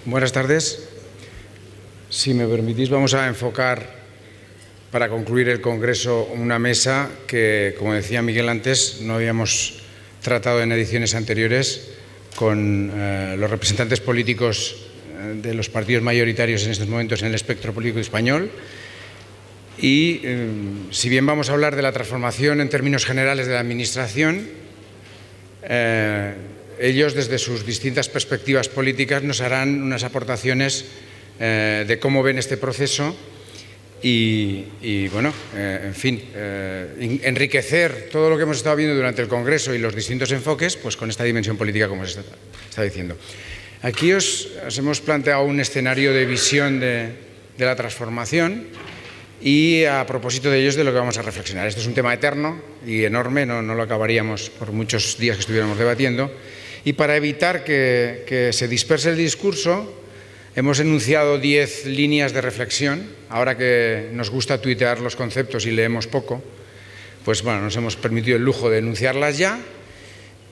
Buenas tardes. Si me permitís, vamos a enfocar, para concluir el Congreso, una mesa que, como decía Miguel antes, no habíamos tratado en ediciones anteriores con los representantes políticos de los partidos mayoritarios en estos momentos en el espectro político español. Y si bien vamos a hablar de la transformación en términos generales de la Administración, ellos desde sus distintas perspectivas políticas nos harán unas aportaciones de cómo ven este proceso y bueno, en fin, enriquecer todo lo que hemos estado viendo durante el Congreso y los distintos enfoques, pues con esta dimensión política, como se está diciendo. Aquí os hemos planteado un escenario de visión de la transformación y a propósito de ello es de lo que vamos a reflexionar. Este es un tema eterno y enorme, no lo acabaríamos por muchos días que estuviéramos debatiendo, y para evitar que se disperse el discurso hemos enunciado 10 líneas de reflexión. Ahora que nos gusta tuitear los conceptos y leemos poco, pues bueno, nos hemos permitido el lujo de enunciarlas ya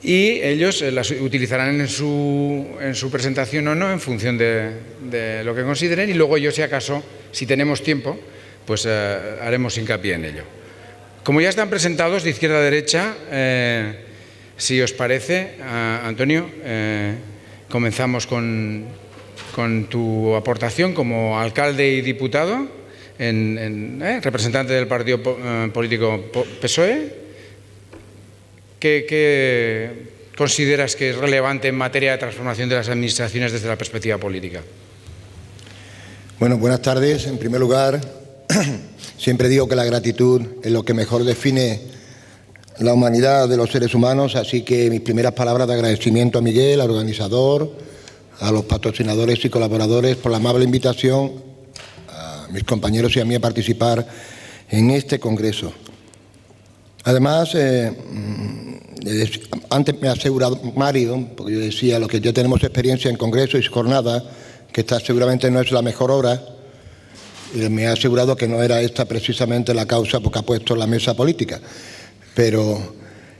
y ellos las utilizarán en su presentación o no en función de lo que consideren, y luego yo, si acaso, si tenemos tiempo, pues haremos hincapié en ello. Como ya están presentados de izquierda a derecha, si os parece, Antonio, comenzamos con tu aportación como alcalde y diputado, representante del partido político PSOE. ¿Qué consideras que es relevante en materia de transformación de las administraciones desde la perspectiva política? Bueno, buenas tardes. En primer lugar, siempre digo que la gratitud es lo que mejor define la humanidad de los seres humanos, así que mis primeras palabras de agradecimiento a Miguel, al organizador, a los patrocinadores y colaboradores por la amable invitación, a mis compañeros y a mí a participar en este congreso. Además, antes me ha asegurado Mario, porque yo decía, los que ya tenemos experiencia en congresos y jornadas, que esta seguramente no es la mejor hora, y me ha asegurado que no era esta precisamente la causa porque ha puesto en la mesa política. Pero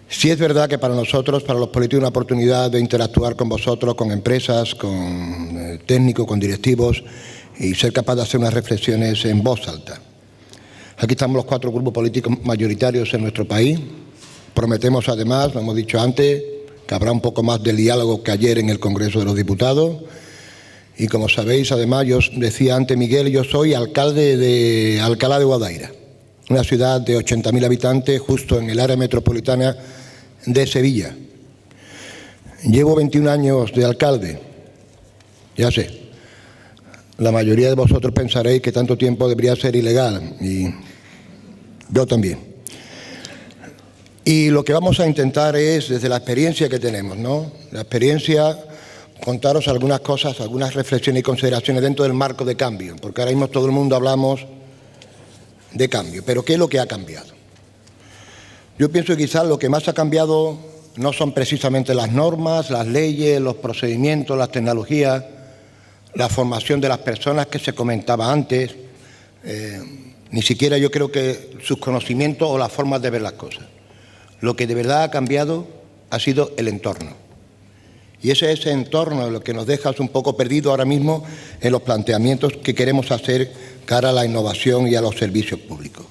sí es verdad que para nosotros, para los políticos, una oportunidad de interactuar con vosotros, con empresas, con técnicos, con directivos, y ser capaz de hacer unas reflexiones en voz alta. Aquí estamos los 4 grupos políticos mayoritarios en nuestro país. Prometemos además, lo hemos dicho antes, que habrá un poco más de diálogo que ayer en el Congreso de los Diputados. Y como sabéis, además, yo decía antes, Miguel, yo soy alcalde de Alcalá de Guadaira, una ciudad de 80.000 habitantes justo en el área metropolitana de Sevilla. Llevo 21 años de alcalde, ya sé. La mayoría de vosotros pensaréis que tanto tiempo debería ser ilegal, y yo también. Y lo que vamos a intentar es, desde la experiencia que tenemos, ¿no? La experiencia, contaros algunas cosas, algunas reflexiones y consideraciones dentro del marco de cambio, porque ahora mismo todo el mundo hablamos de cambio. Pero ¿qué es lo que ha cambiado? Yo pienso que quizás lo que más ha cambiado no son precisamente las normas, las leyes, los procedimientos, las tecnologías, la formación de las personas que se comentaba antes, ni siquiera yo creo que sus conocimientos o las formas de ver las cosas. Lo que de verdad ha cambiado ha sido el entorno. Y ese entorno es lo que nos deja un poco perdido ahora mismo en los planteamientos que queremos hacer cara a la innovación y a los servicios públicos.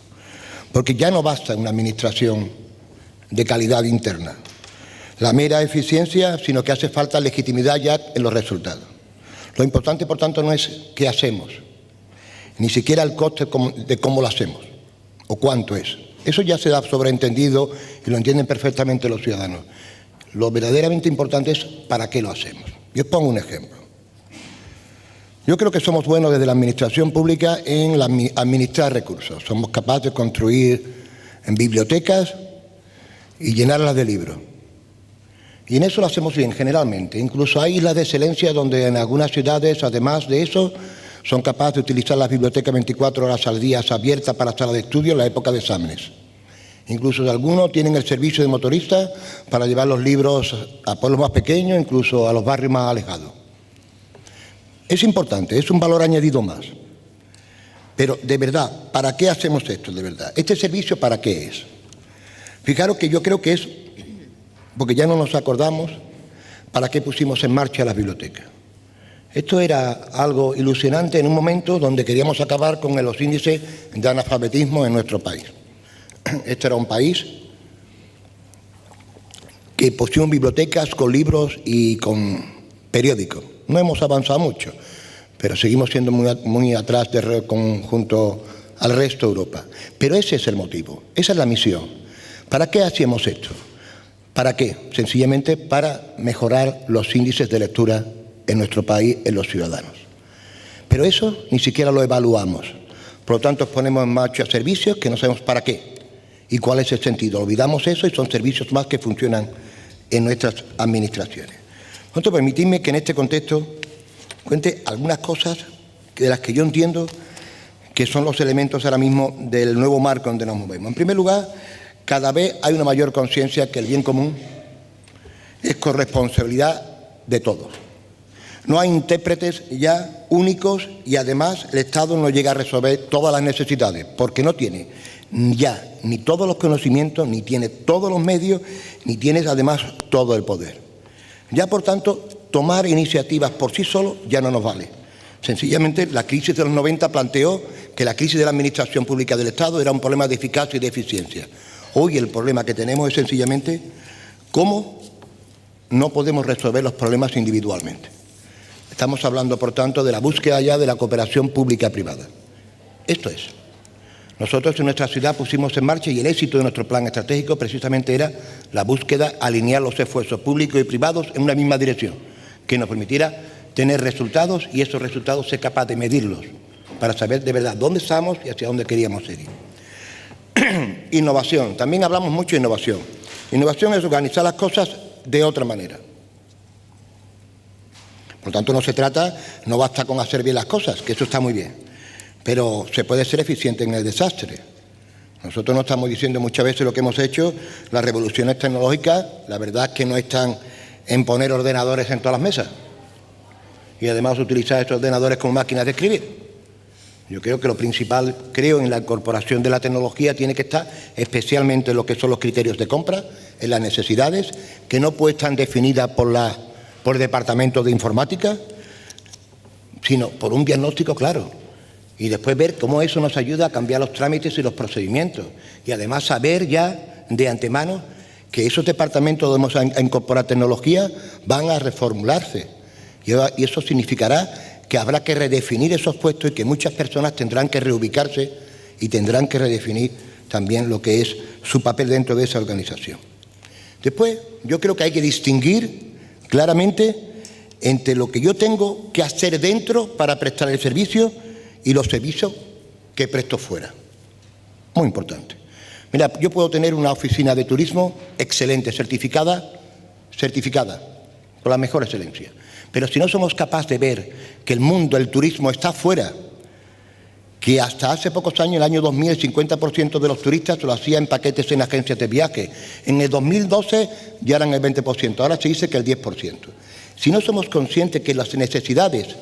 Porque ya no basta una administración de calidad interna, la mera eficiencia, sino que hace falta legitimidad ya en los resultados. Lo importante, por tanto, no es qué hacemos, ni siquiera el coste de cómo lo hacemos o cuánto es. Eso ya se da sobreentendido y lo entienden perfectamente los ciudadanos. Lo verdaderamente importante es para qué lo hacemos. Yo os pongo un ejemplo. Yo creo que somos buenos desde la administración pública en administrar recursos. Somos capaces de construir en bibliotecas y llenarlas de libros. Y en eso lo hacemos bien, generalmente. Incluso hay islas de excelencia donde en algunas ciudades, además de eso, son capaces de utilizar las bibliotecas 24 horas al día abiertas para salas de estudio en la época de exámenes. Incluso algunos tienen el servicio de motoristas para llevar los libros a pueblos más pequeños, incluso a los barrios más alejados. Es importante, es un valor añadido más. Pero, de verdad, ¿para qué hacemos esto, de verdad? ¿Este servicio para qué es? Fijaros que yo creo que es, porque ya no nos acordamos, para qué pusimos en marcha las bibliotecas. Esto era algo ilusionante en un momento donde queríamos acabar con los índices de analfabetismo en nuestro país. Este era un país que poseía bibliotecas con libros y con periódicos. No hemos avanzado mucho, pero seguimos siendo muy atrás junto al resto de Europa. Pero ese es el motivo, esa es la misión. ¿Para qué hacíamos esto? ¿Para qué? Sencillamente para mejorar los índices de lectura en nuestro país, en los ciudadanos. Pero eso ni siquiera lo evaluamos. Por lo tanto, ponemos en marcha servicios que no sabemos para qué y cuál es el sentido. Olvidamos eso y son servicios más que funcionan en nuestras administraciones. Por lo tanto, permitidme que en este contexto cuente algunas cosas de las que yo entiendo que son los elementos ahora mismo del nuevo marco donde nos movemos. En primer lugar, cada vez hay una mayor conciencia que el bien común es corresponsabilidad de todos. No hay intérpretes ya únicos y además el Estado no llega a resolver todas las necesidades porque no tiene ya ni todos los conocimientos, ni tiene todos los medios, ni tiene además todo el poder. Ya por tanto, tomar iniciativas por sí solo ya no nos vale. Sencillamente la crisis de los 90 planteó que la crisis de la administración pública del Estado era un problema de eficacia y de eficiencia. Hoy el problema que tenemos es sencillamente cómo no podemos resolver los problemas individualmente. Estamos hablando, por tanto, de la búsqueda ya de la cooperación pública-privada. Esto es. Nosotros en nuestra ciudad pusimos en marcha y el éxito de nuestro plan estratégico precisamente era la búsqueda, alinear los esfuerzos públicos y privados en una misma dirección, que nos permitiera tener resultados y esos resultados ser capaz de medirlos para saber de verdad dónde estamos y hacia dónde queríamos ir. Innovación. También hablamos mucho de innovación. Innovación es organizar las cosas de otra manera. Por lo tanto, no basta con hacer bien las cosas, que eso está muy bien, pero se puede ser eficiente en el desastre. Nosotros no estamos diciendo muchas veces lo que hemos hecho, las revoluciones tecnológicas, la verdad es que no están en poner ordenadores en todas las mesas y además utilizar estos ordenadores como máquinas de escribir. Yo creo que lo principal, en la incorporación de la tecnología tiene que estar especialmente en lo que son los criterios de compra, en las necesidades, que no pueden estar definidas por el Departamento de Informática, sino por un diagnóstico claro. Y después ver cómo eso nos ayuda a cambiar los trámites y los procedimientos. Y además saber ya de antemano que esos departamentos donde vamos a incorporar tecnología van a reformularse. Y eso significará que habrá que redefinir esos puestos y que muchas personas tendrán que reubicarse y tendrán que redefinir también lo que es su papel dentro de esa organización. Después, yo creo que hay que distinguir claramente entre lo que yo tengo que hacer dentro para prestar el servicio y los servicios que presto fuera. Muy importante. Mira, yo puedo tener una oficina de turismo excelente, certificada por la mejor excelencia. Pero si no somos capaces de ver que el mundo, el turismo está fuera, que hasta hace pocos años, en el año 2000, el 50% de los turistas lo hacía en paquetes en agencias de viaje. En el 2012 ya eran el 20%, ahora se dice que el 10%. Si no somos conscientes que las necesidades,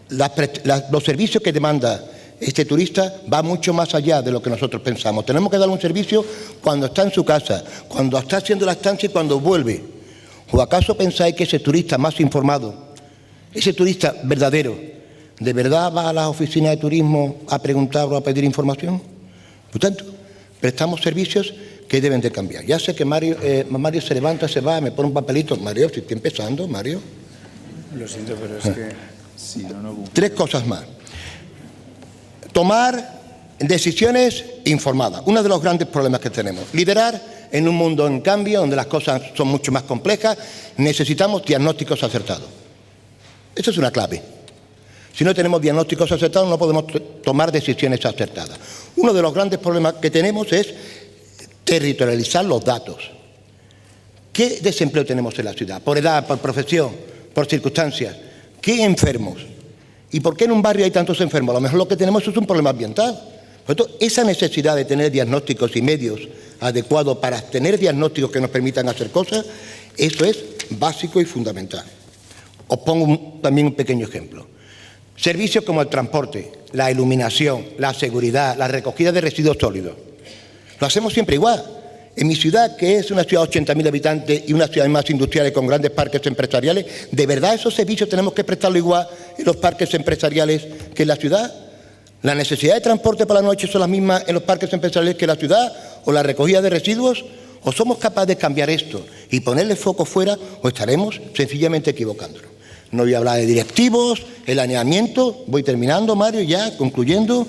los servicios que demanda este turista va mucho más allá de lo que nosotros pensamos. Tenemos que darle un servicio cuando está en su casa, cuando está haciendo la estancia y cuando vuelve. ¿O acaso pensáis que ese turista más informado, ese turista verdadero, de verdad va a la oficina de turismo a preguntar o a pedir información? Por tanto, prestamos servicios que deben de cambiar. Ya sé que Mario se levanta, se va, me pone un papelito. Mario, si estoy empezando, Mario. Lo siento, pero es que si no... Tres cosas más. Tomar decisiones informadas. Uno de los grandes problemas que tenemos. Liderar en un mundo en cambio, donde las cosas son mucho más complejas, necesitamos diagnósticos acertados. Eso es una clave. Si no tenemos diagnósticos acertados, no podemos tomar decisiones acertadas. Uno de los grandes problemas que tenemos es territorializar los datos. ¿Qué desempleo tenemos en la ciudad? Por edad, por profesión, por circunstancias. ¿Qué enfermos? ¿Y por qué en un barrio hay tantos enfermos? A lo mejor lo que tenemos es un problema ambiental. Por lo tanto, esa necesidad de tener diagnósticos y medios adecuados para tener diagnósticos que nos permitan hacer cosas, eso es básico y fundamental. Os pongo también un pequeño ejemplo. Servicios como el transporte, la iluminación, la seguridad, la recogida de residuos sólidos. Lo hacemos siempre igual. En mi ciudad, que es una ciudad de 80.000 habitantes y una ciudad más industrial con grandes parques empresariales, ¿de verdad esos servicios tenemos que prestarlo igual en los parques empresariales que en la ciudad? ¿La necesidad de transporte por la noche son las mismas en los parques empresariales que en la ciudad? ¿O la recogida de residuos? ¿O somos capaces de cambiar esto y ponerle foco fuera o estaremos sencillamente equivocándonos? No voy a hablar de directivos, el alineamiento, voy terminando, Mario, ya concluyendo,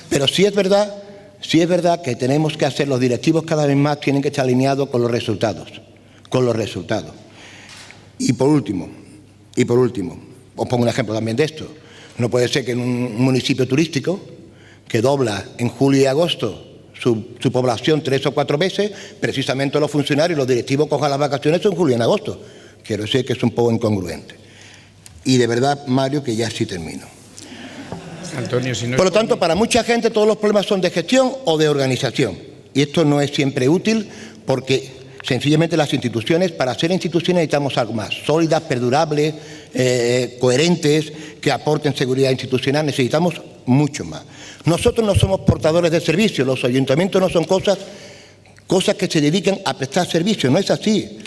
pero sí es verdad que tenemos que hacer, los directivos cada vez más tienen que estar alineados con los resultados, Y por último, os pongo un ejemplo también de esto. No puede ser que en un municipio turístico que dobla en julio y agosto su población 3 o 4 veces, precisamente los funcionarios y los directivos cojan las vacaciones en julio y en agosto. Quiero decir que es un poco incongruente. Y de verdad, Mario, que ya sí termino. Antonio, si no Por lo tanto, para mucha gente todos los problemas son de gestión o de organización. Y esto no es siempre útil porque sencillamente las instituciones, para ser instituciones necesitamos algo más, sólidas, perdurables, coherentes, que aporten seguridad institucional, necesitamos mucho más. Nosotros no somos portadores de servicios, los ayuntamientos no son cosas que se dedican a prestar servicios, no es así.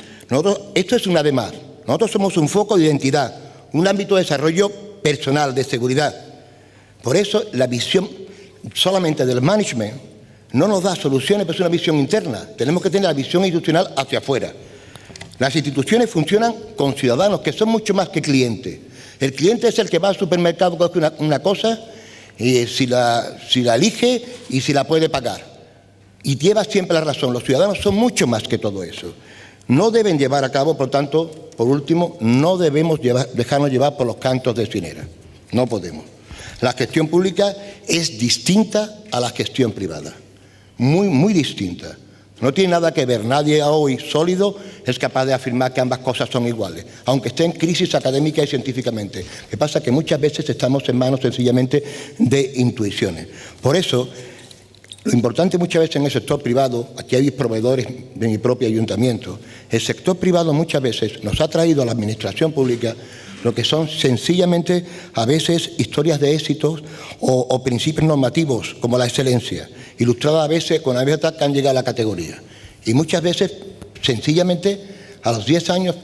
Esto es una de más. Nosotros somos un foco de identidad, un ámbito de desarrollo personal, de seguridad. Por eso la visión solamente del management no nos da soluciones, pero es una visión interna. Tenemos que tener la visión institucional hacia afuera. Las instituciones funcionan con ciudadanos que son mucho más que clientes. El cliente es el que va al supermercado, coge una cosa, y si la elige y si la puede pagar. Y lleva siempre la razón. Los ciudadanos son mucho más que todo eso. No deben llevar a cabo, por tanto, por último, no debemos dejarnos llevar por los cantos de sirena. No podemos. La gestión pública es distinta a la gestión privada. Muy, muy distinta. No tiene nada que ver. Nadie hoy sólido es capaz de afirmar que ambas cosas son iguales, aunque esté en crisis académica y científicamente. Lo que pasa es que muchas veces estamos en manos sencillamente de intuiciones. Por eso, lo importante muchas veces en el sector privado, aquí hay proveedores de mi propio ayuntamiento, el sector privado muchas veces nos ha traído a la administración pública lo que son sencillamente a veces historias de éxitos o principios normativos como la excelencia, ilustrada a veces con anécdotas que han llegado a la categoría. Y muchas veces, sencillamente, a los 10 años,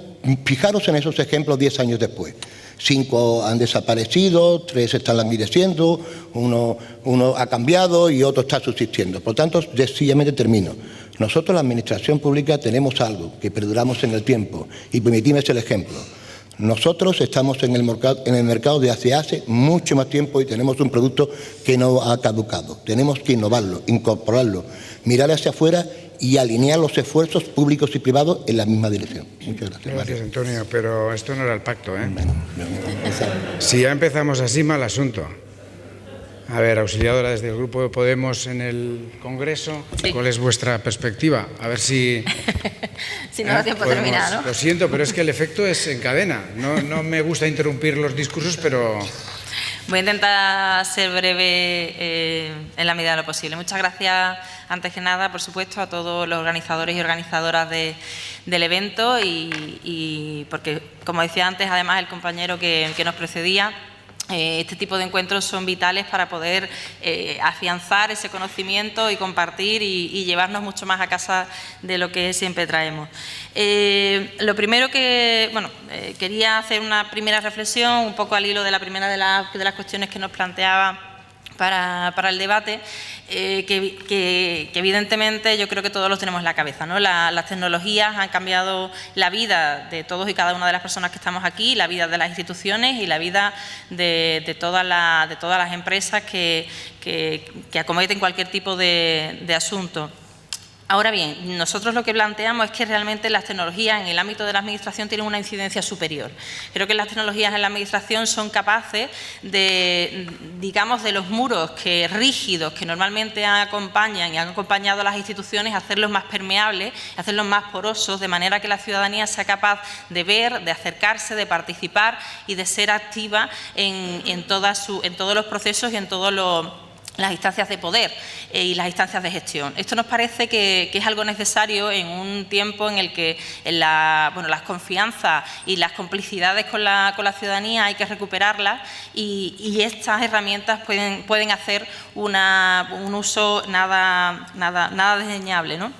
fijaros en esos ejemplos 10 años después. 5 han desaparecido, 3 están languideciendo, uno ha cambiado y otro está subsistiendo. Por tanto, sencillamente termino. Nosotros, la administración pública, tenemos algo que perduramos en el tiempo. Y permitidme el ejemplo. Nosotros estamos en el mercado de hace mucho más tiempo y tenemos un producto que no ha caducado. Tenemos que innovarlo, incorporarlo, mirar hacia afuera y alinear los esfuerzos públicos y privados en la misma dirección. Muchas gracias. Gracias, Antonio, pero esto no era el pacto, ¿eh? Si ya empezamos así, mal asunto. A ver, auxiliadora desde el Grupo de Podemos en el Congreso, sí. ¿Cuál es vuestra perspectiva? A ver si... si no da tiempo a terminar, ¿no? Lo siento, pero es que el efecto es en cadena. No me gusta interrumpir los discursos, pero... Voy a intentar ser breve en la medida de lo posible. Muchas gracias, antes que nada, por supuesto, a todos los organizadores y organizadoras del evento y porque, como decía antes, además, el compañero que nos precedía, este tipo de encuentros son vitales para poder afianzar ese conocimiento y compartir y llevarnos mucho más a casa de lo que siempre traemos. Lo primero que, quería hacer una primera reflexión, un poco al hilo de la primera de las cuestiones que nos planteaba para el debate, que evidentemente yo creo que todos los tenemos en la cabeza, ¿no? Las tecnologías han cambiado la vida de todos y cada una de las personas que estamos aquí, la vida de las instituciones y la vida de todas las empresas que acometen cualquier tipo de asunto. Ahora bien, nosotros lo que planteamos es que realmente las tecnologías en el ámbito de la administración tienen una incidencia superior. Creo que las tecnologías en la administración son capaces de, digamos, de los muros rígidos que normalmente acompañan y han acompañado a las instituciones, hacerlos más permeables, hacerlos más porosos, de manera que la ciudadanía sea capaz de ver, de acercarse, de participar y de ser activa en todos los procesos y en todos las instancias de poder y las instancias de gestión. Esto nos parece que es algo necesario en un tiempo en el que las confianzas y las complicidades con la ciudadanía hay que recuperarlas y estas herramientas pueden hacer un uso nada desdeñable, ¿no?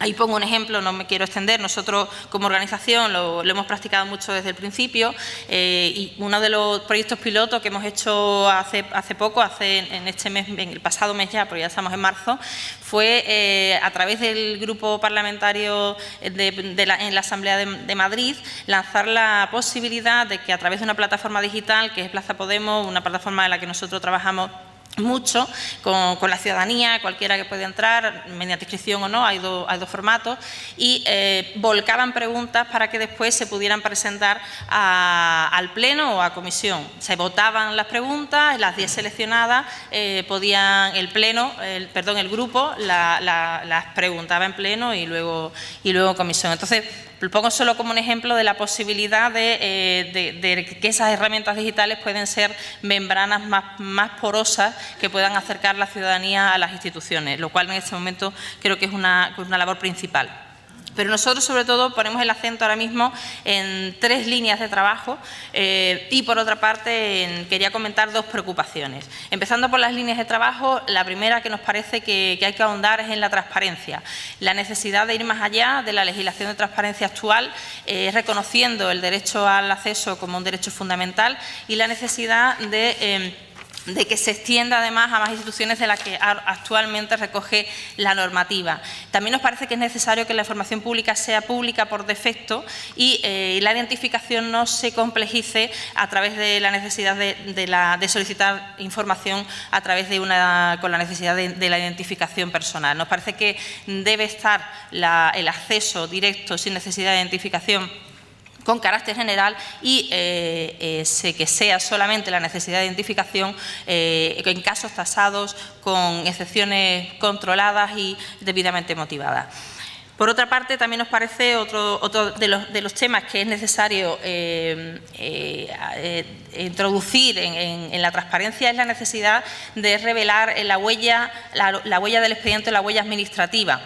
Ahí pongo un ejemplo, no me quiero extender. Nosotros como organización lo hemos practicado mucho desde el principio y uno de los proyectos pilotos que hemos hecho hace poco, en este mes, en el pasado mes ya, porque ya estamos en marzo, fue a través del grupo parlamentario en la Asamblea de Madrid lanzar la posibilidad de que a través de una plataforma digital que es Plaza Podemos, una plataforma en la que nosotros trabajamos mucho con la ciudadanía, cualquiera que puede entrar, mediante inscripción o no, hay dos formatos, y volcaban preguntas para que después se pudieran presentar al Pleno o a comisión. Se votaban las preguntas, las 10 seleccionadas, el grupo las preguntaba en Pleno y luego comisión. Entonces, lo pongo solo como un ejemplo de la posibilidad de que esas herramientas digitales pueden ser membranas más porosas que puedan acercar la ciudadanía a las instituciones, lo cual en este momento creo que es una labor principal. Pero nosotros, sobre todo, ponemos el acento ahora mismo en 3 líneas de trabajo y, por otra parte, quería comentar 2 preocupaciones. Empezando por las líneas de trabajo, la primera que nos parece que hay que ahondar es en la transparencia. La necesidad de ir más allá de la legislación de transparencia actual, reconociendo el derecho al acceso como un derecho fundamental y la necesidad de que se extienda además a más instituciones de las que actualmente recoge la normativa. También nos parece que es necesario que la información pública sea pública por defecto y la identificación no se complejice a través de la necesidad de solicitar información a través con la necesidad de la identificación personal. Nos parece que debe estar el acceso directo sin necesidad de identificación con carácter general y que sea solamente la necesidad de identificación en casos tasados, con excepciones controladas y debidamente motivadas. Por otra parte, también nos parece otro de los temas que es necesario introducir en la transparencia es la necesidad de revelar la huella del expediente, la huella administrativa,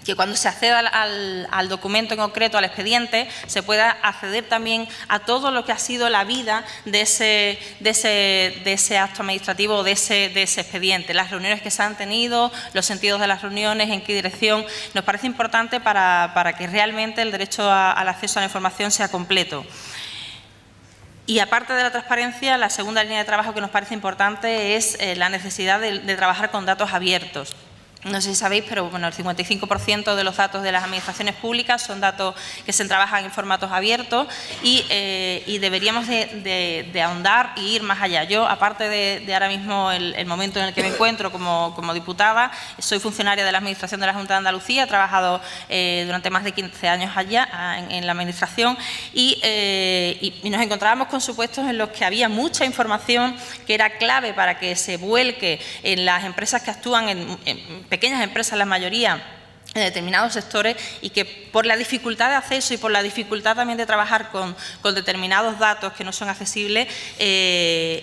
que cuando se acceda al documento en concreto, al expediente, se pueda acceder también a todo lo que ha sido la vida de ese acto administrativo o de ese expediente, las reuniones que se han tenido, los sentidos de las reuniones, en qué dirección. Nos parece importante para que realmente el derecho al acceso a la información sea completo. Y aparte de la transparencia, la segunda línea de trabajo que nos parece importante es la necesidad de trabajar con datos abiertos. No sé si sabéis, pero bueno, el 55% de los datos de las administraciones públicas son datos que se trabajan en formatos abiertos y deberíamos de ahondar y ir más allá. Yo, aparte de ahora mismo el momento en el que me encuentro como diputada, soy funcionaria de la Administración de la Junta de Andalucía, he trabajado durante más de 15 años allá en la Administración y nos encontrábamos con supuestos en los que había mucha información que era clave para que se vuelque en las empresas que actúan en pequeñas empresas, la mayoría, en determinados sectores, y que por la dificultad de acceso y por la dificultad también de trabajar con determinados datos que no son accesibles,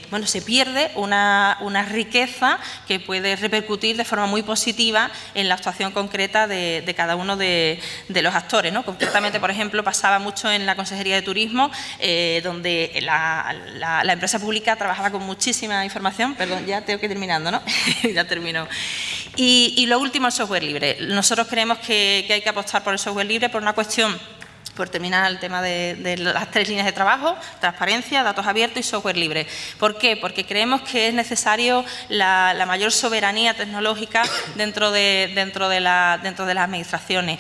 bueno, se pierde una riqueza que puede repercutir de forma muy positiva en la actuación concreta de cada uno de los actores, ¿no? Concretamente, por ejemplo, pasaba mucho en la Consejería de Turismo, donde la empresa pública trabajaba con muchísima información. Perdón, ya tengo que ir terminando, ¿no? Ya termino. Y lo último, el software libre. Nosotros creemos que hay que apostar por el software libre por una cuestión, por terminar el tema de las 3 líneas de trabajo: transparencia, datos abiertos y software libre. ¿Por qué? Porque creemos que es necesario la mayor soberanía tecnológica dentro de las administraciones.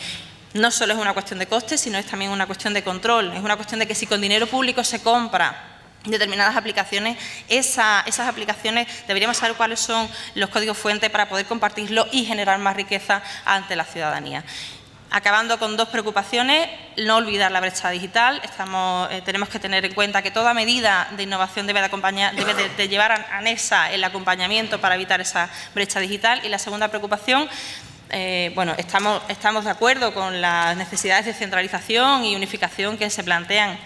No solo es una cuestión de costes, sino es también una cuestión de control. Es una cuestión de que si con dinero público se compra determinadas aplicaciones, esas aplicaciones deberíamos saber cuáles son los códigos fuentes para poder compartirlos y generar más riqueza ante la ciudadanía. Acabando con 2 preocupaciones: no olvidar la brecha digital. Tenemos que tener en cuenta que toda medida de innovación debe de llevar anexa el acompañamiento para evitar esa brecha digital. Y la segunda preocupación, bueno, estamos de acuerdo con las necesidades de centralización y unificación que se plantean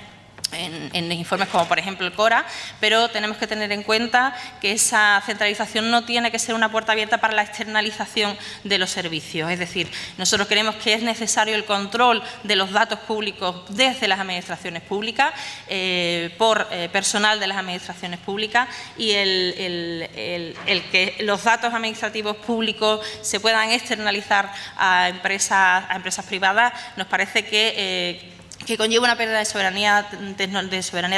en informes como por ejemplo el CORA, pero tenemos que tener en cuenta que esa centralización no tiene que ser una puerta abierta para la externalización de los servicios. Es decir, nosotros creemos que es necesario el control de los datos públicos desde las administraciones públicas, por personal de las administraciones públicas, y el que los datos administrativos públicos se puedan externalizar a empresas privadas nos parece que conlleva una pérdida de soberanía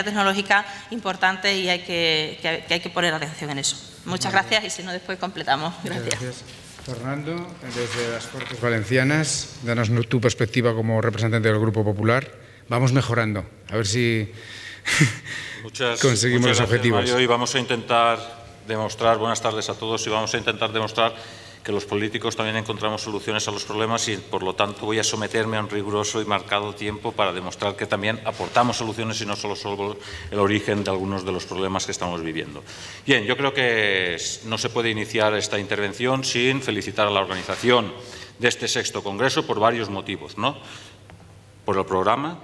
tecnológica importante, y hay que poner atención en eso. Muchas gracias, y si no, después completamos. Gracias. Fernando, desde las Cortes Valencianas, danos tu perspectiva como representante del Grupo Popular. Vamos mejorando, a ver si conseguimos los objetivos. Mario, y vamos a intentar demostrar, buenas tardes a todos, y vamos a intentar demostrar que los políticos también encontramos soluciones a los problemas, y por lo tanto voy a someterme a un riguroso y marcado tiempo para demostrar que también aportamos soluciones y no solo el origen de algunos de los problemas que estamos viviendo. Bien, yo creo que no se puede iniciar esta intervención sin felicitar a la organización de este 6º Congreso por varios motivos, ¿no? Por el programa,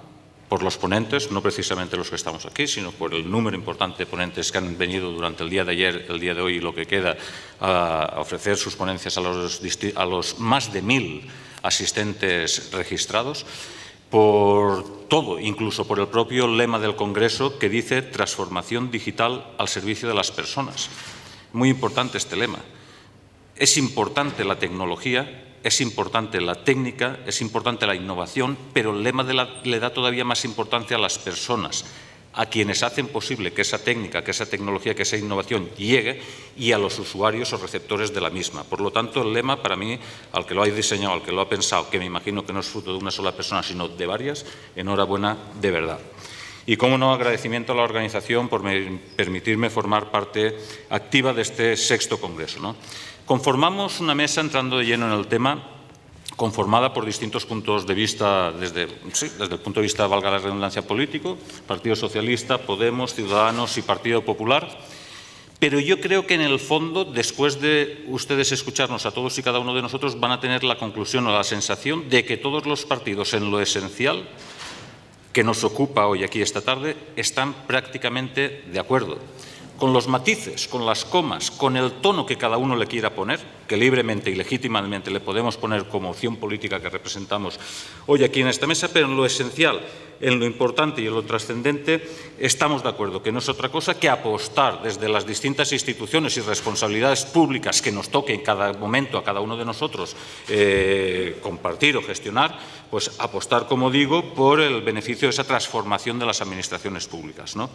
por los ponentes, no precisamente los que estamos aquí, sino por el número importante de ponentes que han venido durante el día de ayer, el día de hoy y lo que queda, a ofrecer sus ponencias a los más de 1000 asistentes registrados, por todo, incluso por el propio lema del Congreso, que dice transformación digital al servicio de las personas. Muy importante este lema. Es importante la tecnología, es importante la técnica, es importante la innovación, pero el lema le da todavía más importancia a las personas, a quienes hacen posible que esa técnica, que esa tecnología, que esa innovación llegue, y a los usuarios o receptores de la misma. Por lo tanto, el lema, para mí, al que lo ha diseñado, al que lo ha pensado, que me imagino que no es fruto de una sola persona, sino de varias, enhorabuena de verdad. Y, cómo no, agradecimiento a la organización por permitirme formar parte activa de este 6º Congreso, ¿no? Conformamos una mesa, entrando de lleno en el tema, conformada por distintos puntos de vista, desde el punto de vista, valga la redundancia, político, Partido Socialista, Podemos, Ciudadanos y Partido Popular. Pero yo creo que en el fondo, después de ustedes escucharnos a todos y cada uno de nosotros, van a tener la conclusión o la sensación de que todos los partidos, en lo esencial que nos ocupa hoy aquí esta tarde, están prácticamente de acuerdo. Con los matices, con las comas, con el tono que cada uno le quiera poner, que libremente y legítimamente le podemos poner como opción política que representamos hoy aquí en esta mesa, pero en lo esencial, en lo importante y en lo trascendente, estamos de acuerdo, que no es otra cosa que apostar desde las distintas instituciones y responsabilidades públicas que nos toque en cada momento a cada uno de nosotros compartir o gestionar, pues apostar, como digo, por el beneficio de esa transformación de las administraciones públicas, ¿no?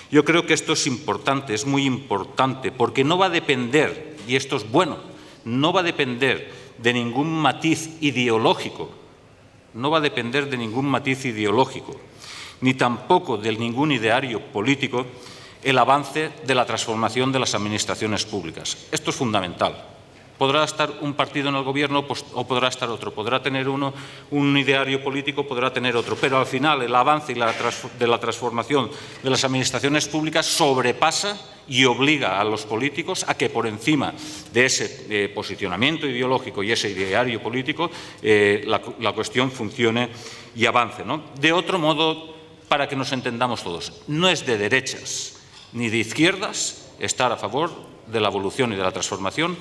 Yo creo que esto es importante, es muy importante, porque no va a depender, y esto es bueno, no va a depender de ningún matiz ideológico, ni tampoco de ningún ideario político, el avance de la transformación de las administraciones públicas. Esto es fundamental. Podrá estar un partido en el gobierno o podrá estar otro, podrá tener uno un ideario político, podrá tener otro, pero al final el avance de la transformación de las administraciones públicas sobrepasa y obliga a los políticos a que, por encima de ese posicionamiento ideológico y ese ideario político, la cuestión funcione y avance, ¿no? De otro modo, para que nos entendamos todos, no es de derechas ni de izquierdas estar a favor de la evolución y de la transformación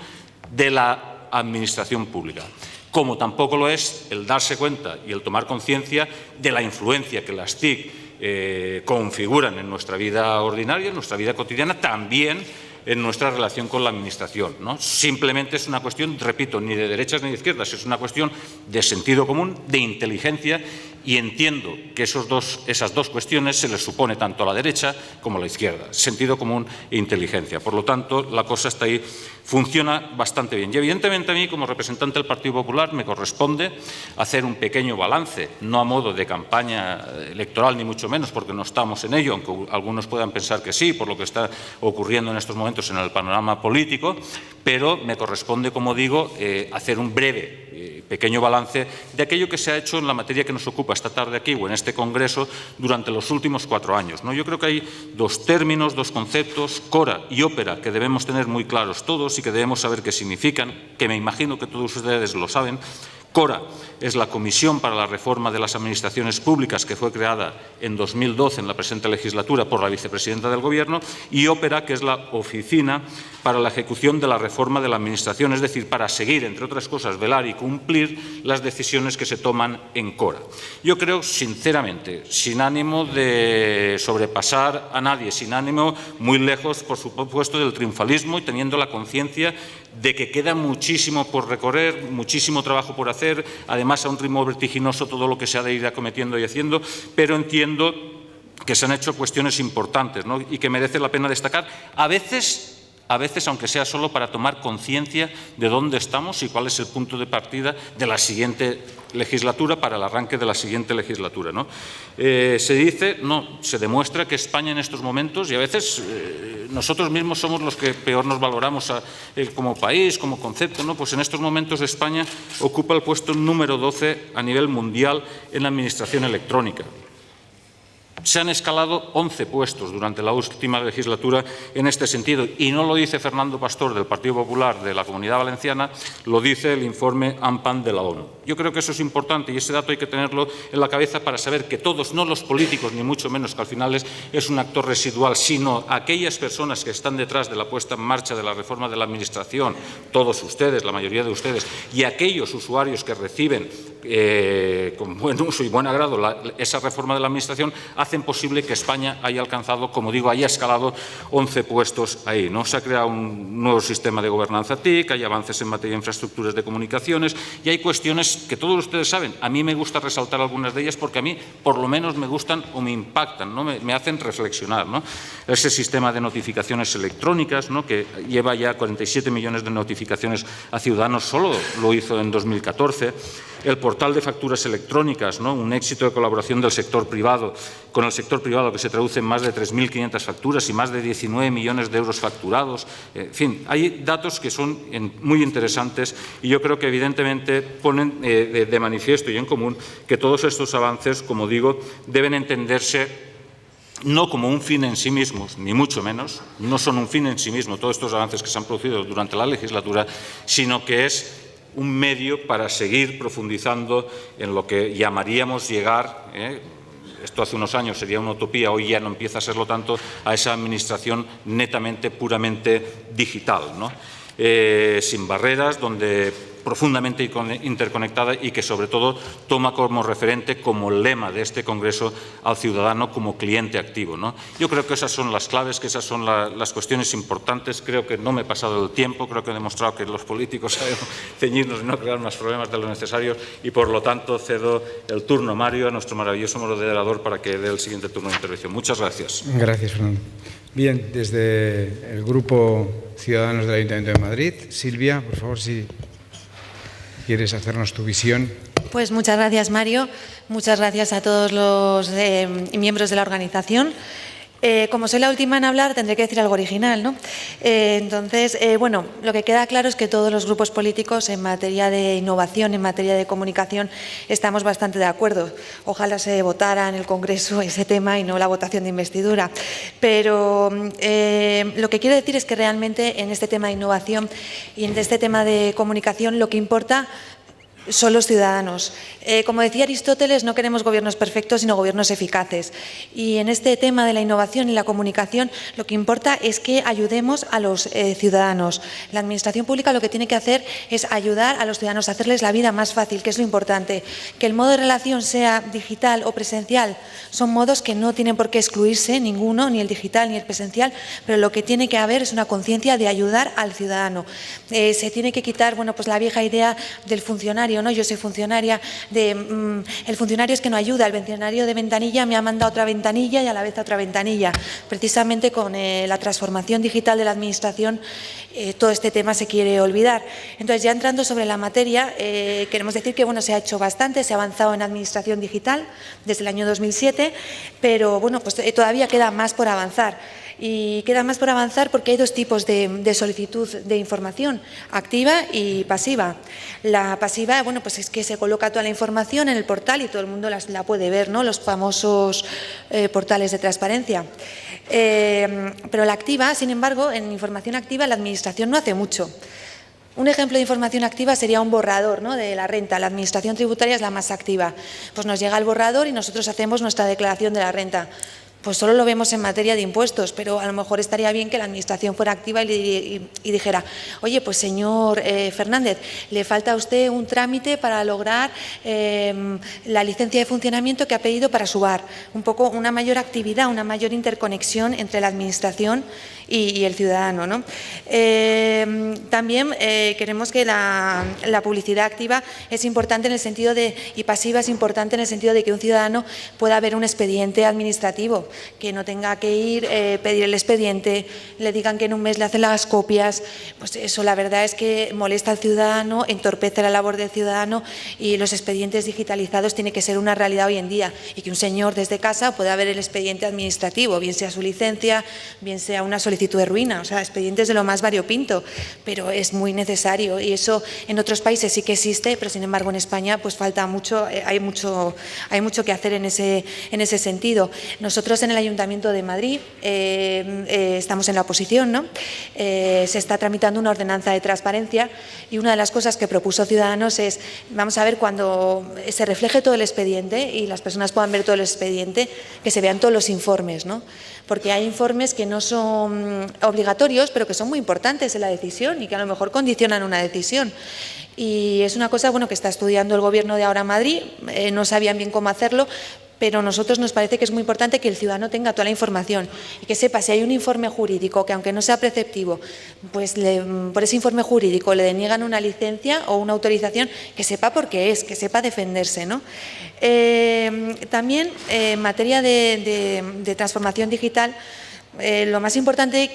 de la administración pública, como tampoco lo es el darse cuenta y el tomar conciencia de la influencia que las TIC configuran en nuestra vida ordinaria, en nuestra vida cotidiana, también en nuestra relación con la Administración, ¿no? Simplemente es una cuestión, repito, ni de derechas ni de izquierdas, es una cuestión de sentido común, de inteligencia, y entiendo que esas dos cuestiones se les supone tanto a la derecha como a la izquierda, sentido común e inteligencia. Por lo tanto, la cosa está ahí, funciona bastante bien. Y evidentemente a mí, como representante del Partido Popular, me corresponde hacer un pequeño balance, no a modo de campaña electoral ni mucho menos, porque no estamos en ello, aunque algunos puedan pensar que sí, por lo que está ocurriendo en estos momentos en el panorama político, pero me corresponde, como digo, hacer un breve pequeño balance de aquello que se ha hecho en la materia que nos ocupa esta tarde aquí o en este Congreso durante los últimos 4 años, ¿no? Yo creo que hay dos términos, dos conceptos, Cora y ópera, que debemos tener muy claros todos y que debemos saber qué significan, que me imagino que todos ustedes lo saben, CORA es la Comisión para la Reforma de las Administraciones Públicas, que fue creada en 2012, en la presente legislatura, por la vicepresidenta del Gobierno, y OPERA, que es la Oficina para la Ejecución de la Reforma de la Administración, es decir, para seguir, entre otras cosas, velar y cumplir las decisiones que se toman en CORA. Yo creo, sinceramente, sin ánimo de sobrepasar a nadie, sin ánimo, muy lejos, por supuesto, del triunfalismo y teniendo la conciencia de que queda muchísimo por recorrer, muchísimo trabajo por hacer, además a un ritmo vertiginoso todo lo que se ha de ir acometiendo y haciendo, pero entiendo que se han hecho cuestiones importantes, ¿no?, y que merece la pena destacar, a veces, aunque sea solo para tomar conciencia de dónde estamos y cuál es el punto de partida de la siguiente legislatura, para el arranque de la siguiente legislatura, ¿no? Se demuestra que España en estos momentos, y a veces nosotros mismos somos los que peor nos valoramos como país, como concepto, ¿no? Pues en estos momentos España ocupa el puesto número 12 a nivel mundial en la administración electrónica. Se han escalado 11 puestos durante la última legislatura en este sentido, y no lo dice Fernando Pastor del Partido Popular de la Comunidad Valenciana, lo dice el informe ANPAN de la ONU. Yo creo que eso es importante y ese dato hay que tenerlo en la cabeza para saber que todos, no los políticos ni mucho menos, que al final es un actor residual, sino aquellas personas que están detrás de la puesta en marcha de la reforma de la Administración, todos ustedes, la mayoría de ustedes, y aquellos usuarios que reciben con buen uso y buen agrado esa reforma de la Administración, hacen posible que España haya alcanzado, como digo, haya escalado 11 puestos ahí, ¿no? Se ha creado un nuevo sistema de gobernanza TIC, hay avances en materia de infraestructuras de comunicaciones y hay cuestiones que todos ustedes saben. A mí me gusta resaltar algunas de ellas porque a mí, por lo menos, me gustan o me impactan, ¿no? Me hacen reflexionar, ¿no? Ese sistema de notificaciones electrónicas, ¿no?, que lleva ya 47 millones de notificaciones a ciudadanos, solo lo hizo en 2014. El portal de facturas electrónicas, ¿no?, un éxito de colaboración del sector privado con el sector privado que se traduce en más de 3.500 facturas y más de 19 millones de euros facturados. En fin, hay datos que son muy interesantes y yo creo que evidentemente ponen de manifiesto y en común que todos estos avances, como digo, deben entenderse no como un fin en sí mismos, ni mucho menos, no son un fin en sí mismo todos estos avances que se han producido durante la legislatura, sino que es un medio para seguir profundizando en lo que llamaríamos llegar, esto hace unos años sería una utopía, hoy ya no empieza a serlo tanto, a esa administración netamente, puramente digital, ¿no? Sin barreras, donde profundamente interconectada y que sobre todo toma como referente, como lema de este Congreso, al ciudadano como cliente activo, ¿no? Yo creo que esas son las claves, que esas son las cuestiones importantes. Creo que no me he pasado el tiempo, creo que he demostrado que los políticos sabemos ceñirnos y no crear más problemas de lo necesario y por lo tanto cedo el turno, Mario, a nuestro maravilloso moderador para que dé el siguiente turno de intervención. Muchas gracias. Gracias, Fernando. Bien, desde el Grupo Ciudadanos del Ayuntamiento de Madrid, Silvia, por favor, si quieres hacernos tu visión. Pues muchas gracias, Mario. Muchas gracias a todos los miembros de la organización. Como soy la última en hablar, tendré que decir algo original, ¿no? Entonces, bueno, lo que queda claro es que todos los grupos políticos en materia de innovación, en materia de comunicación, estamos bastante de acuerdo. Ojalá se votara en el Congreso ese tema y no la votación de investidura. Pero lo que quiero decir es que realmente en este tema de innovación y en este tema de comunicación lo que importa son los ciudadanos. Como decía Aristóteles, no queremos gobiernos perfectos, sino gobiernos eficaces. Y en este tema de la innovación y la comunicación, lo que importa es que ayudemos a los ciudadanos. La Administración Pública lo que tiene que hacer es ayudar a los ciudadanos, a hacerles la vida más fácil, que es lo importante. Que el modo de relación sea digital o presencial, son modos que no tienen por qué excluirse ninguno, ni el digital ni el presencial, pero lo que tiene que haber es una conciencia de ayudar al ciudadano. Se tiene que quitar, bueno, pues la vieja idea del funcionario, ¿no? Yo soy funcionaria, el funcionario es que no ayuda, el funcionario de ventanilla me ha mandado otra ventanilla y a la vez otra ventanilla. Precisamente con la transformación digital de la Administración, todo este tema se quiere olvidar. Entonces, ya entrando sobre la materia, queremos decir que bueno, se ha hecho bastante, se ha avanzado en Administración digital desde el año 2007, pero bueno, pues todavía queda más por avanzar. Y queda más por avanzar porque hay dos tipos de solicitud de información, activa y pasiva. La pasiva, bueno, pues es que se coloca toda la información en el portal y todo el mundo la puede ver, ¿no? Los famosos portales de transparencia. Pero la activa, sin embargo, en información activa la Administración no hace mucho. Un ejemplo de información activa sería un borrador, ¿no?, de la renta. La Administración tributaria es la más activa. Pues nos llega el borrador y nosotros hacemos nuestra declaración de la renta. Pues solo lo vemos en materia de impuestos, pero a lo mejor estaría bien que la Administración fuera activa y dijera, oye, pues señor Fernández, le falta a usted un trámite para lograr la licencia de funcionamiento que ha pedido para su bar. Un poco una mayor actividad, una mayor interconexión entre la Administración y el ciudadano, ¿no? También queremos que la publicidad activa es importante en el sentido de, y pasiva es importante en el sentido de que un ciudadano pueda ver un expediente administrativo, que no tenga que ir, pedir el expediente, le digan que en un mes le hacen las copias. Pues eso, la verdad es que molesta al ciudadano, entorpece la labor del ciudadano, y los expedientes digitalizados tienen que ser una realidad hoy en día, y que un señor desde casa pueda ver el expediente administrativo, bien sea su licencia, bien sea una solicitud de ruina, o sea, expedientes de lo más variopinto, pero es muy necesario, y eso en otros países sí que existe, pero sin embargo en España pues falta mucho, hay mucho que hacer en ese sentido. Nosotros en el Ayuntamiento de Madrid estamos en la oposición, ¿no? Se está tramitando una ordenanza de transparencia, y una de las cosas que propuso Ciudadanos es, vamos a ver, cuando se refleje todo el expediente y las personas puedan ver todo el expediente, que se vean todos los informes, ¿no? Porque hay informes que no son obligatorios, pero que son muy importantes en la decisión y que a lo mejor condicionan una decisión. Y es una cosa, bueno, que está estudiando el Gobierno de ahora Madrid, no sabían bien cómo hacerlo, pero a nosotros nos parece que es muy importante que el ciudadano tenga toda la información y que sepa si hay un informe jurídico que, aunque no sea preceptivo, pues por ese informe jurídico le deniegan una licencia o una autorización, que sepa por qué es, que sepa defenderse, ¿no? También en materia de transformación digital, lo más importante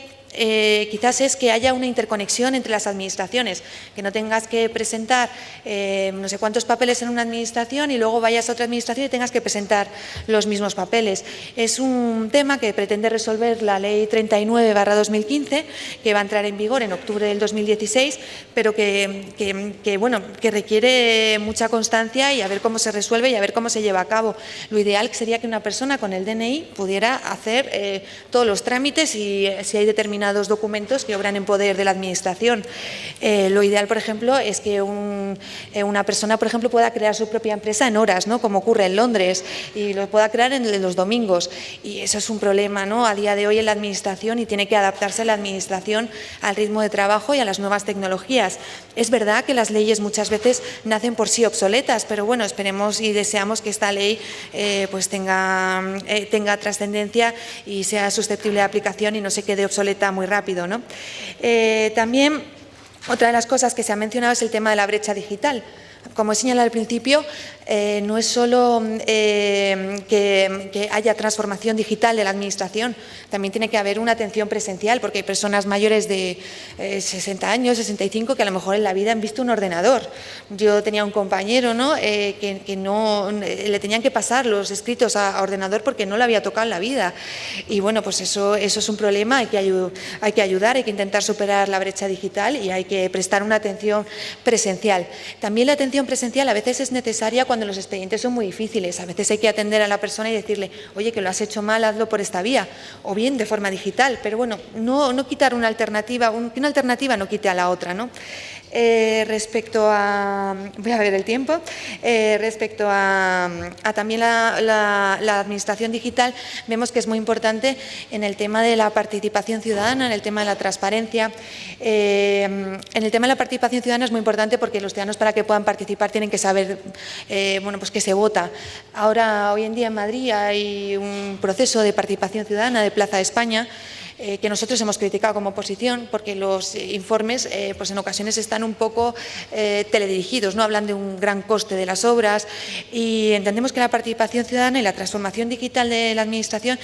quizás es que haya una interconexión entre las administraciones, que no tengas que presentar no sé cuántos papeles en una administración y luego vayas a otra administración y tengas que presentar los mismos papeles. Es un tema que pretende resolver la Ley 39/2015, que va a entrar en vigor en octubre del 2016, pero que requiere mucha constancia, y a ver cómo se resuelve y a ver cómo se lleva a cabo. Lo ideal sería que una persona con el DNI pudiera hacer todos los trámites, y si hay determinados documentos que obran en poder de la Administración. Lo ideal, por ejemplo, es que una persona, por ejemplo, pueda crear su propia empresa en horas, ¿no?, como ocurre en Londres, y lo pueda crear en los domingos. Y eso es un problema, ¿no?, a día de hoy en la Administración, y tiene que adaptarse la Administración al ritmo de trabajo y a las nuevas tecnologías. Es verdad que las leyes muchas veces nacen por sí obsoletas, pero bueno, esperemos y deseamos que esta ley pues tenga trascendencia y sea susceptible de aplicación y no se quede obsoleta muy rápido, ¿no? También otra de las cosas que se ha mencionado es el tema de la brecha digital. Como he señalado al principio, no es solo que haya transformación digital de la Administración, también tiene que haber una atención presencial, porque hay personas mayores de 60 años, 65, que a lo mejor en la vida han visto un ordenador. Yo tenía un compañero, ¿no?, que no le tenían que pasar los escritos a ordenador porque no le había tocado en la vida. Y bueno, pues eso es un problema, hay que ayudar, hay que intentar superar la brecha digital y hay que prestar una atención presencial. También la atención presencial a veces es necesaria cuando los expedientes son muy difíciles. A veces hay que atender a la persona y decirle, oye, que lo has hecho mal, hazlo por esta vía, o bien de forma digital, pero bueno, no quitar una alternativa, que una alternativa no quite a la otra, ¿no? Respecto a, voy a ver el tiempo, respecto a también la Administración digital, vemos que es muy importante en el tema de la participación ciudadana, en el tema de la transparencia. En el tema de la participación ciudadana es muy importante porque los ciudadanos, para que puedan participar, tienen que saber bueno, pues que se vota. Ahora, hoy en día en Madrid hay un proceso de participación ciudadana de Plaza de España, que nosotros hemos criticado como oposición, porque los informes pues en ocasiones están un poco teledirigidos, ¿no? Hablan de un gran coste de las obras, y entendemos que la participación ciudadana y la transformación digital de la Administración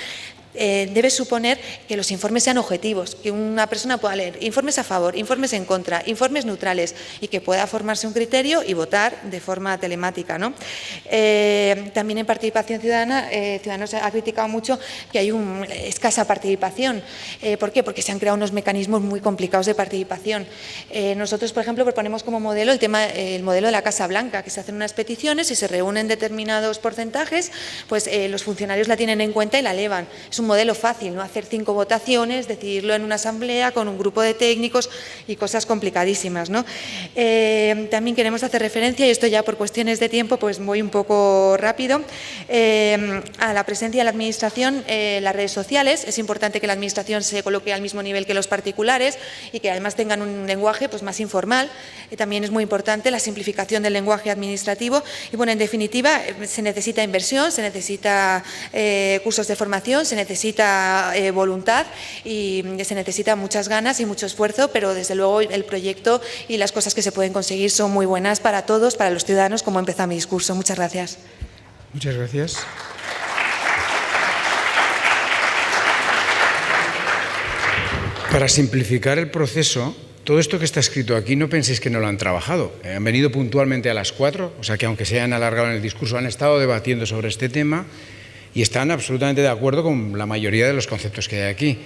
debe suponer que los informes sean objetivos, que una persona pueda leer informes a favor, informes en contra, informes neutrales, y que pueda formarse un criterio y votar de forma telemática, ¿no? También en participación ciudadana, Ciudadanos ha criticado mucho que hay escasa participación. ¿Por qué? Porque se han creado unos mecanismos muy complicados de participación. Nosotros, por ejemplo, proponemos como modelo el modelo de la Casa Blanca, que se hacen unas peticiones y se reúnen determinados porcentajes, pues los funcionarios la tienen en cuenta y la elevan. Es un modelo fácil, ¿no? Hacer 5 votaciones, decidirlo en una asamblea con un grupo de técnicos y cosas complicadísimas, ¿no? También queremos hacer referencia, y esto ya por cuestiones de tiempo, pues voy un poco rápido, a la presencia de la Administración en las redes sociales. Es importante que la Administración se coloque al mismo nivel que los particulares y que además tengan un lenguaje pues, más informal. También es muy importante la simplificación del lenguaje administrativo y, bueno, en definitiva, se necesita inversión, se necesita cursos de formación, se necesita voluntad y se necesita muchas ganas y mucho esfuerzo, pero desde luego el proyecto y las cosas que se pueden conseguir son muy buenas para todos, para los ciudadanos, como empezó mi discurso. Muchas gracias. Muchas gracias. Para simplificar el proceso, todo esto que está escrito aquí no penséis que no lo han trabajado. Han venido puntualmente a las 4, o sea que aunque se hayan alargado en el discurso, han estado debatiendo sobre este tema y están absolutamente de acuerdo con la mayoría de los conceptos que hay aquí.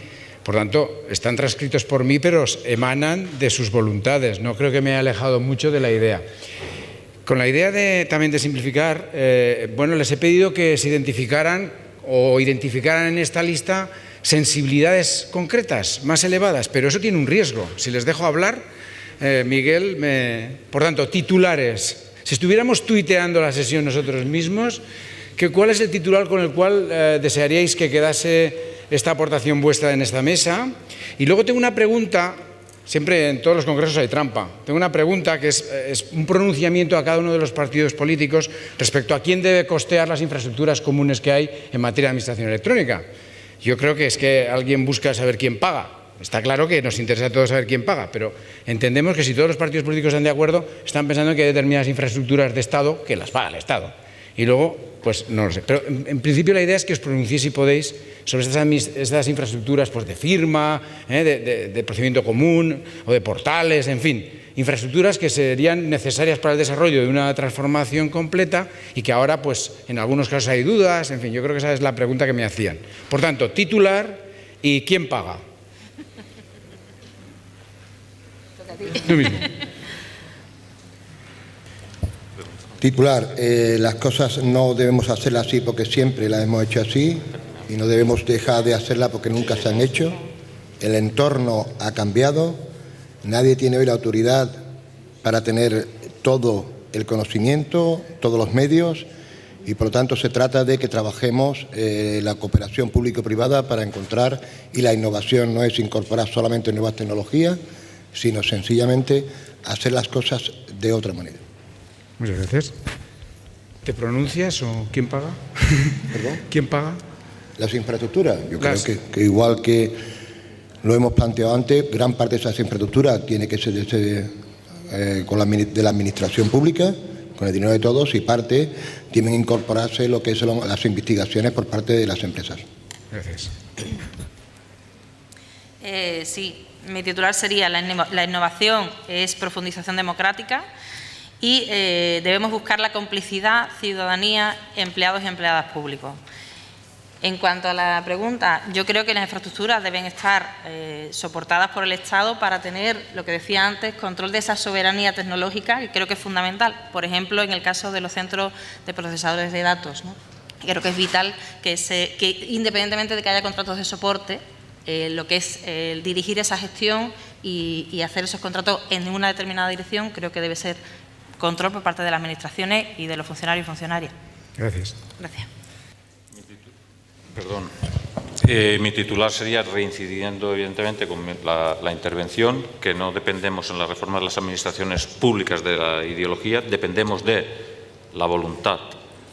Por tanto, están transcritos por mí, pero emanan de sus voluntades. No creo que me haya alejado mucho de la idea. Con la idea también de simplificar, bueno, les he pedido que se identificaran en esta lista sensibilidades concretas, más elevadas, pero eso tiene un riesgo. Si les dejo hablar, Miguel, por tanto, titulares. Si estuviéramos tuiteando la sesión nosotros mismos, ¿cuál es el titular con el cual desearíais que quedase esta aportación vuestra en esta mesa? Y luego tengo una pregunta, siempre en todos los congresos hay trampa, tengo una pregunta que es un pronunciamiento a cada uno de los partidos políticos respecto a quién debe costear las infraestructuras comunes que hay en materia de administración electrónica. Yo creo que es que alguien busca saber quién paga. Está claro que nos interesa a todos saber quién paga, pero entendemos que si todos los partidos políticos están de acuerdo, están pensando que hay determinadas infraestructuras de Estado que las paga el Estado. Y luego, pues no lo sé. Pero en principio la idea es que os pronunciéis, si podéis, sobre estas infraestructuras pues, de firma, de procedimiento común o de portales, en fin. Infraestructuras que serían necesarias para el desarrollo de una transformación completa y que ahora, pues, en algunos casos hay dudas. En fin, yo creo que esa es la pregunta que me hacían. Por tanto, titular y ¿quién paga? Tú mismo. Titular, las cosas no debemos hacerlas así porque siempre las hemos hecho así y no debemos dejar de hacerlas porque nunca se han hecho. El entorno ha cambiado. Nadie tiene hoy la autoridad para tener todo el conocimiento, todos los medios y por lo tanto se trata de que trabajemos la cooperación público-privada para encontrar, y la innovación no es incorporar solamente nuevas tecnologías, sino sencillamente hacer las cosas de otra manera. Muchas gracias. ¿Te pronuncias o quién paga? ¿Perdón? ¿Quién paga? Las infraestructuras. Yo creo que igual que lo hemos planteado antes, gran parte de esas infraestructuras tiene que ser de la administración pública, con el dinero de todos, y parte tienen que incorporarse lo que son las investigaciones por parte de las empresas. Gracias. Sí, mi titular sería la innovación es profundización democrática y debemos buscar la complicidad, ciudadanía, empleados y empleadas públicos. En cuanto a la pregunta, yo creo que las infraestructuras deben estar soportadas por el Estado para tener, lo que decía antes, control de esa soberanía tecnológica, que creo que es fundamental. Por ejemplo, en el caso de los centros de procesadores de datos, ¿no? Creo que es vital que independientemente de que haya contratos de soporte, lo que es dirigir esa gestión y hacer esos contratos en una determinada dirección, creo que debe ser control por parte de las administraciones y de los funcionarios y funcionarias. Gracias. Gracias. Perdón. Mi titular sería, reincidiendo evidentemente con la intervención, que no dependemos en la reforma de las administraciones públicas de la ideología, dependemos de la voluntad,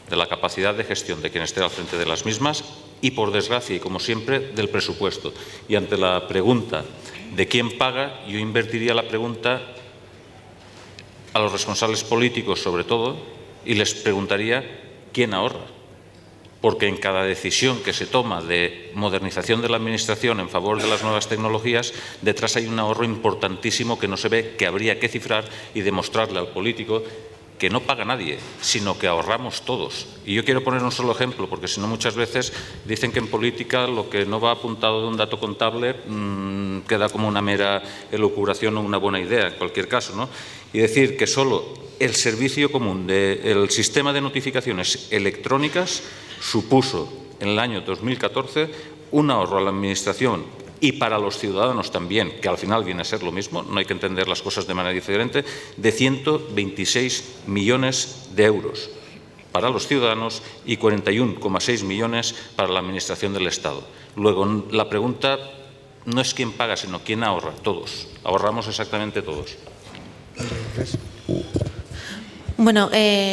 de la capacidad de gestión de quien esté al frente de las mismas y, por desgracia y como siempre, del presupuesto. Y ante la pregunta de quién paga, yo invertiría la pregunta a los responsables políticos sobre todo y les preguntaría quién ahorra. Porque en cada decisión que se toma de modernización de la Administración en favor de las nuevas tecnologías, detrás hay un ahorro importantísimo que no se ve, que habría que cifrar y demostrarle al político que no paga nadie, sino que ahorramos todos. Y yo quiero poner un solo ejemplo, porque si no muchas veces dicen que en política lo que no va apuntado de un dato contable queda como una mera elucubración o una buena idea, en cualquier caso, ¿no? Y decir que solo el servicio común del sistema de notificaciones electrónicas supuso en el año 2014 un ahorro a la Administración y para los ciudadanos también, que al final viene a ser lo mismo, no hay que entender las cosas de manera diferente, de 126 millones de euros para los ciudadanos y 41,6 millones para la Administración del Estado. Luego, la pregunta no es quién paga, sino quién ahorra. Todos. Ahorramos exactamente todos. Bueno,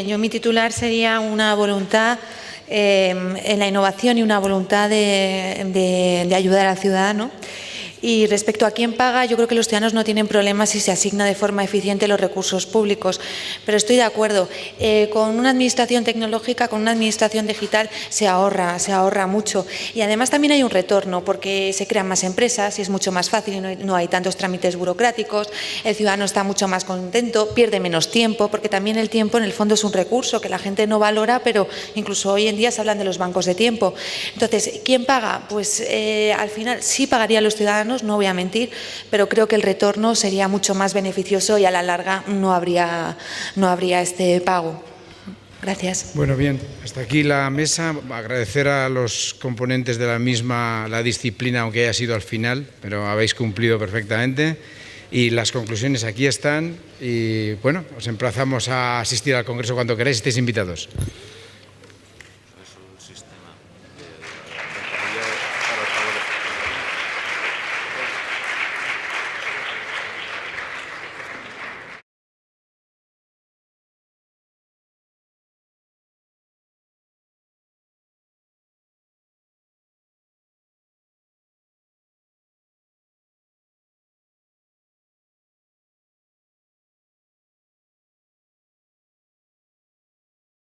yo mi titular sería una voluntad en la innovación y una voluntad de ayudar al ciudadano. Y respecto a quién paga, yo creo que los ciudadanos no tienen problemas si se asigna de forma eficiente los recursos públicos, pero estoy de acuerdo. Con una administración tecnológica, con una administración digital, se ahorra mucho. Y además también hay un retorno, porque se crean más empresas y es mucho más fácil y no hay tantos trámites burocráticos, el ciudadano está mucho más contento, pierde menos tiempo, porque también el tiempo en el fondo es un recurso que la gente no valora, pero incluso hoy en día se hablan de los bancos de tiempo. Entonces, ¿quién paga? Pues al final sí pagarían los ciudadanos, no voy a mentir, pero creo que el retorno sería mucho más beneficioso y a la larga no habría este pago. Gracias. Bueno, bien, hasta aquí la mesa. Agradecer a los componentes de la misma la disciplina, aunque haya sido al final, pero habéis cumplido perfectamente. Y las conclusiones aquí están. Y bueno, os emplazamos a asistir al Congreso cuando queráis, estéis invitados.